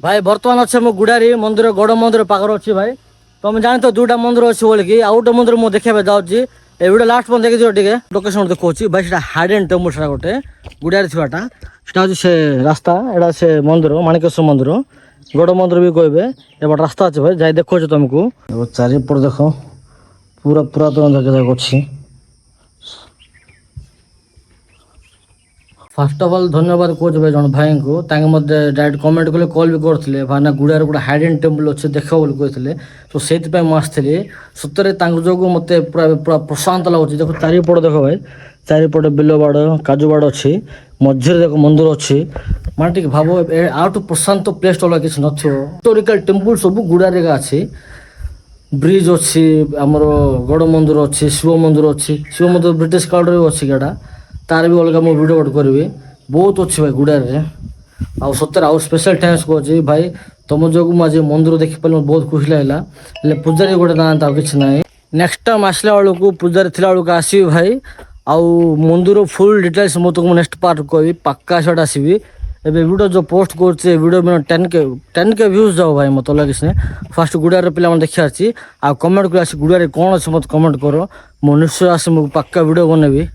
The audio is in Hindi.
भाई बर्तमान अच्छे मो गुड़ारी मंदिर गड़ मंदिर पाखर अच्छी भाई तुम जान तो दुटा मंदिर अच्छी बोलिकी आउ गोटे मंदिर मुझे देखा जाऊँगी ए वीडियो लास्ट पॉइंट देखिए टे लोकेशन देखा भाई से हाइडेन टेम्पल से गोटे गुड़ारी थीटा सेटा से रास्ता एटा से मंदिर माणिकेश्वर मंदिर गड़ मंदिर भी कहे एबाट रास्ता अच्छे भाई जाए देखो तुमको चारिपट देख पूरा पुरातन जगह अच्छी। फास्ट अफ अल धन्यवाद कौच भाई जन भाई को मत डायरेक्ट कमेंट कले कल भी करते भाई ना गुड़ार गोटे हाइडेन टेम्पल अच्छे देख बोली कहते तो से आसती सतरे जो मत पूरा पूरा प्रशांत लगुच देख चारिपट देख भाई चारिपटे बिलबाड़ काजू बाड़ अच्छी मझे देख मंदिर अच्छी माने भाव आउट प्रशांत प्लेस अलग किसी हिस्टोरिकल टेम्पल सब गुड़ारे अच्छी ब्रिज अच्छी आमर गड़ मंदिर अच्छी शिव मंदिर अच्छी शिव मंदिर ब्रिटिश काल अच्छी गाड़ा तार भी अलग मुझे वीडियो करी बहुत अच्छी भाई गुड़ारे आउ सतरे आउ स्पेशल थैंक्स कहे भाई तुम जो मुझे मंदिर देखिपार बहुत खुशी लगे पूजारी गोटे ना कि ना नेक्स्ट टाइम आसला बेलू पूजारी थी बेलू आसबि भाई आउ मंदिर फुल डिटेल्स मुझे तुमको नेक्स्ट पार्ट कह पक्का आसटा आसबि एबे वीडियो जो पोस्ट कर वीडियो में 10K व्यूज जाओ भाई मत अलग किसी फास्ट गुड़ारे पे देखा आ कमेंट कर गुड़ारे कौन अच्छे मत कमेंट कर मुझे निश्चय आस पक्का वीडियो बनैबी।